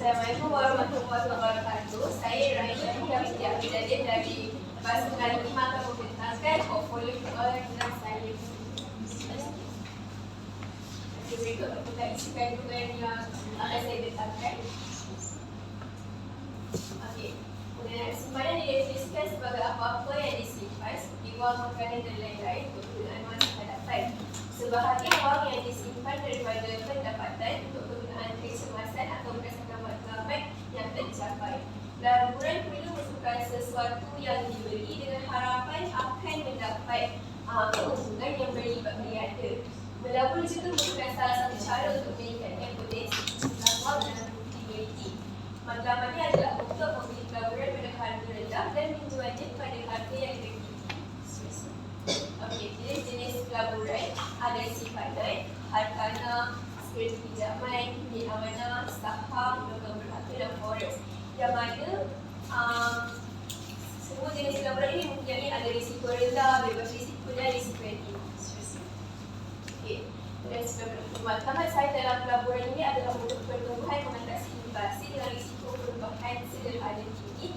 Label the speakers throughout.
Speaker 1: Assalamualaikum warahmatullahi wabarakatuh. Saya Rahim Hidayah Hidayah dari Bahasa Melayu akan membentangkan portfolio keuangan dalam saya. Berikut kita isikan dokumen yang akan saya bentangkan. Okey. Kemudian simpanan didefinisikan sebagai apa-apa yang disimpan seperti wang, makanan dan lain-lain untuk kegunaan masa hadapan. Sebahagian wang yang disimpan daripada pendapatan untuk kegunaan kecemasan atau berdasarkan matlamat yang tercapai. Laburan perlu merupakan sesuatu yang dibeli dengan harapan akan mendapat keuntungan yang berlipat ganda. Melabur juga merupakan salah satu cara untuk meningkatkan potensi jumlah wang dalam utility. Matlamatnya adalah untuk membeli laburan pada harga rendah dan menjualnya pada harga yang tinggi. Okey, jenis-jenis laburan ada simpanan, hartanah, sekuriti pinjaman, unit amanah, saham, logam berharga dan forex. Yang mana semua jenis laburan ini mempunyai ada risiko rendah, bebas risiko dan risiko yang tinggi. Okey, dan sebagai matlamat saya dalam laburan ini adalah untuk pertumbuhan mengatasi inflasi dengan risiko perubahan sederhana tinggi,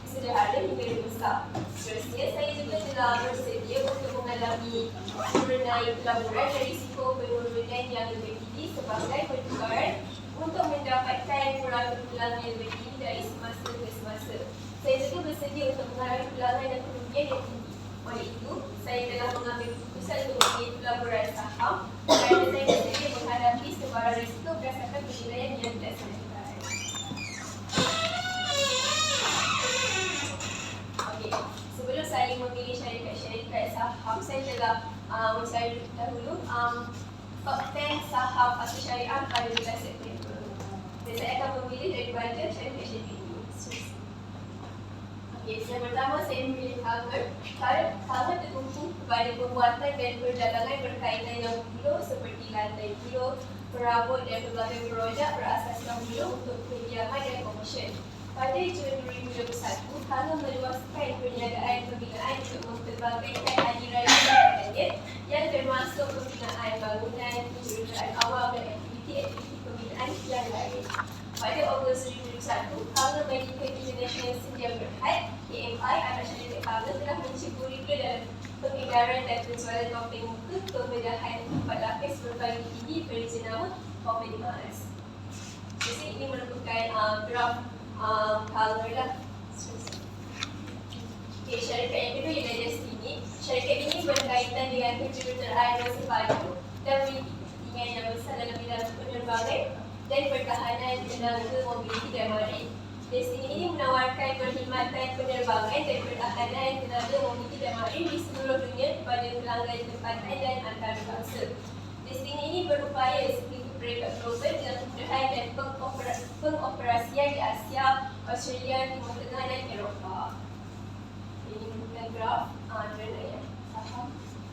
Speaker 1: sederhana hingga besar. Seterusnya, saya juga telah bersedia untuk mengalami penurunan laburan dan risiko penurunan yang lebih tinggi sebagai pertukaran untuk mendapatkan pulangan yang lebih tinggi dari semasa ke semasa. Saya juga bersedia untuk mengalami pulangan dan kerugian yang tinggi. Oleh itu, saya telah mengambil keputusan untuk memilih laburan saham kerana saya bersedia menghadapi sebarang risiko berdasarkan penilaian yang dilaksanakan. Sebelum saya memilih syarikat saham, saya telah mencari dahulu top 10 saham asal syariah pada bulan September. Dan saya akan memilih daripada syarikat ini. Okey, yang pertama saya memilih Kalmer. Kalmer tertumpu kepada pembuatan dan perdagangan berkaitan dengan buluh seperti lantai buluh, perabot dan pelbagai produk berasaskan buluh untuk pinjaman dan komersial. Pada Jun 2021, Kalmer meluaskan perniagaan pembinaan untuk memperbagaikan aliran perniagaan yang termasuk pembinaan bangunan, penyertaan awam dan aktiviti-aktiviti pembinaan yang lain. Pada Ogos 2021, Kalmer Medical International Sedia Berhad (AMI) atau syarikat Kalmer telah menceburi dalam pengedaran dan penjualan topeng muka pembedahan 4 lapis berbagai tinggi berjenama Open Mask. Jadi ini merupakan graf Kalmer lah. Okay, syarikat yang kedua ialah Destiny. Syarikat ini berkaitan dengan kejuruteraan masa padu dan memiliki kepentingan yang besar dalam bidang penerbangan dan pertahanan tenaga mobiliti dan marin. Destiny ini menawarkan perkhidmatan penerbangan dan pertahanan tenaga mobiliti dan marin di seluruh dunia kepada pelanggan tempatan dan antarabangsa. Destiny ini berupaya sebagai peringkat global dengan kemudahan dan pengoperasian di Asia, Australia, Timur Tengah dan Eropah. Ini merupakan graf dana saham.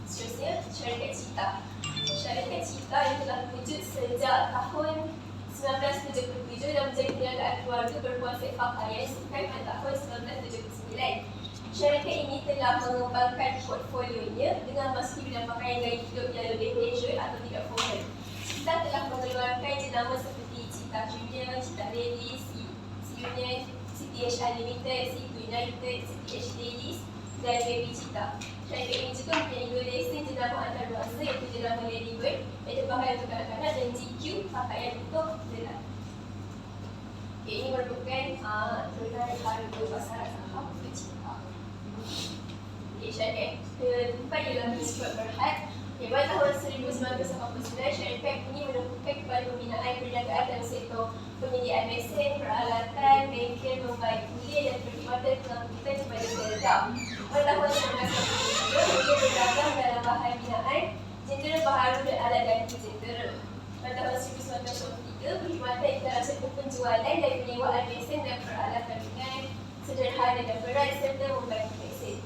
Speaker 1: Seterusnya, syarikat Cita. Syarikat Cita yang telah wujud sejak tahun 1977 dan menjadi perniagaan keluarga berkonsep pakaian sukan pada tahun 1979. Syarikat ini telah mengembangkan portfolionya dengan memasuki bidang pakaian gaya hidup yang lebih leisure atau tidak formal. Cita telah mengeluarkan jenama seperti Cita Junior, Cita Ladies, C-Union, CTH Unlimited, C2 United, CTH Ladies dan Baby Cita. Syarikat ini juga mempunyai 2 lesen jenama antarabangsa iaitu jenama Ladybird iaitu pakaian untuk kanak-kanak dan GQ pakaian untuk lelaki. Ini merupakan tentang harga pasaran saham untuk Cita. Syarikat keempat ialah Miss Berhad. Pada tahun 1989, syarikat ini menemukan kepada pembinaan perniagaan dalam sektor penyediaan mesin, peralatan, bengkel, membaik kuliah dan perkhidmatan pengangkutan kepada pekerja. Pada tahun 1993, dia berdagang dalam bahan binaan, jentera baharu dan alat ganti jentera. Pada tahun 1993, perkhidmatan dalam sektor penjualan dan penyewaan mesin dan peralatan ringan, sederhana dan berat serta membaik mesin.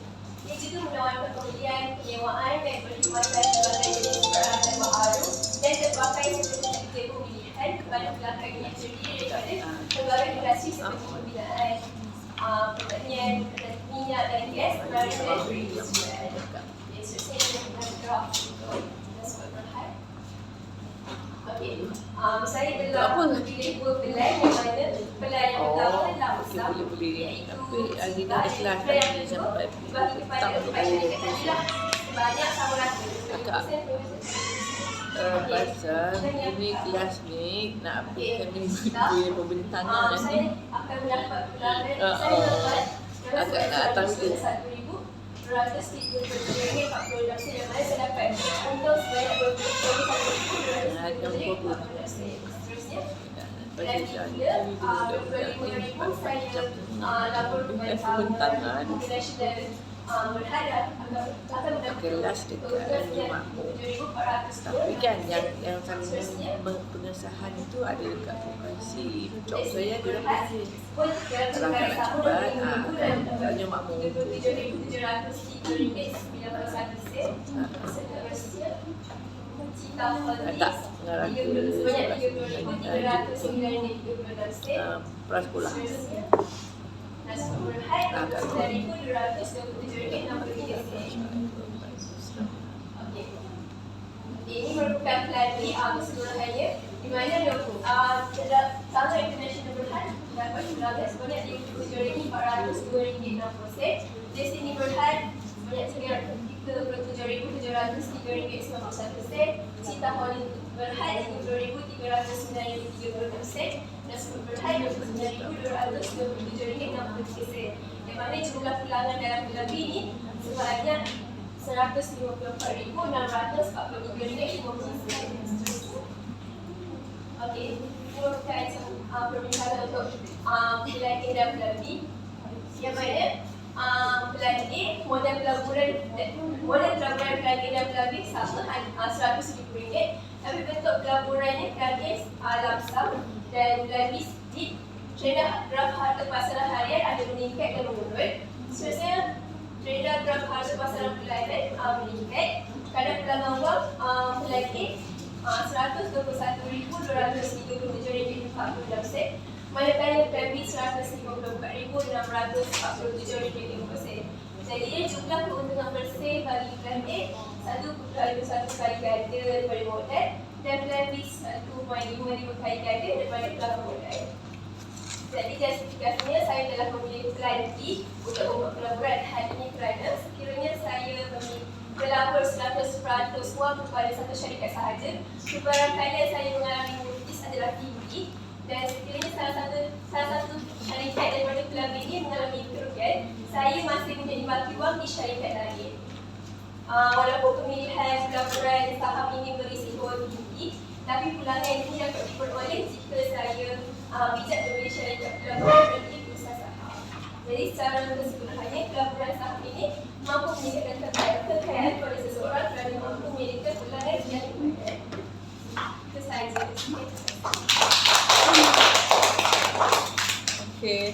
Speaker 1: Ia juga menawarkan pembelian, penyewaan dan perkhidmatan sebagai jenis peralatan baharu dan terpakai sebagai tiga pemilihan kepada pelanggan yang terdiri daripada pelbagai industri seperti pembinaan, pertanian, minyak dan gas, marin dan perindustrian. Seterusnya dengan graf untuk Miss Berhad. Okey. Saya telah pilih dua pelan yang mana pelan yang pertama adalah usam.
Speaker 2: Boleh. Tapi hari ni ada kelas
Speaker 1: Pelan yang
Speaker 2: pagi
Speaker 1: kedua
Speaker 2: sampai
Speaker 1: dibagi kepada
Speaker 2: petang tu baru
Speaker 1: syarikat adalah sebanyak sama rata.
Speaker 2: Akak. Pasal ini kelas ni nak ambilkan minggu punya pembintangan ni.
Speaker 1: Saya akan mendapat pelan saya dapat
Speaker 2: Agak nak datang tu.
Speaker 1: RM1,230.46 yang mana saya dapat untung sebanyak RM21,230. Seterusnya, dan bila RM25,000 saya lapor kepada
Speaker 2: pembintangan
Speaker 1: National berhadap akan mendapat
Speaker 2: kelas dekat rumah. Tapi kan yang salinan pengesahan itu ada dekat lokasi job saya dia dah pilih. Kalau nak cepat, tanya makmum. Tak ngerasa prasekolah.
Speaker 1: Ini merupakan pelan B keseluruhannya di mana Tangga International Berhad dapat jumlah sebanyak RM37,402.60. Destiny Berhad sebanyak RM37,703.91. Cita Holland Berhad RM50,309.36. Nasrul Berhad RM99,227.63. Yang mana jumlah pulangan dalam pelan B ini sebanyak RM154,643.59. Okey, ini merupakan perbincangan untuk pelan A dan pelan B. Yang mana pelan A, modal pelaburan pelan A dan pelan B sama RM100,000. Tapi bentuk pelaburannya pelan A lamsam dan pelan B split. Trend graf harta pasaran harian ada meningkat dan menurun. Seterusnya, trend graf harta pasaran bulanan meningkat. Kadar pelanggan wang pelan A RM121,237.46. Manakala pelan B RM154,647.50. Jadi jumlah keuntungan bersih bagi pelan A 1.51 kali ganda daripada modal dan pelan B 1.55 kali ganda daripada pelanggan modal. Jadi justifikasinya saya telah memilih pelan B untuk membuat pelaburan hal ini kerana sekiranya saya melabur 100% wang kepada satu syarikat sahaja, kebarangkalian saya mengalami mortgage adalah tinggi dan sekiranya salah satu syarikat daripada pelan B ini mengalami kerugian, saya masih menjadi baki wang di syarikat lain. Walaupun pemilihan pelaburan saham ini berisiko tinggi, tapi pulangan ini dapat diperoleh jika saya bijak memilih syarikat pelaburan berarti perusahaan saham. Jadi secara keseluruhannya, pelaburan saham ini mampu meningkatkan kekayaan kepada seseorang kerana mampu memiliki pulangan yang diperlukan. Itu sahaja.
Speaker 2: Okey,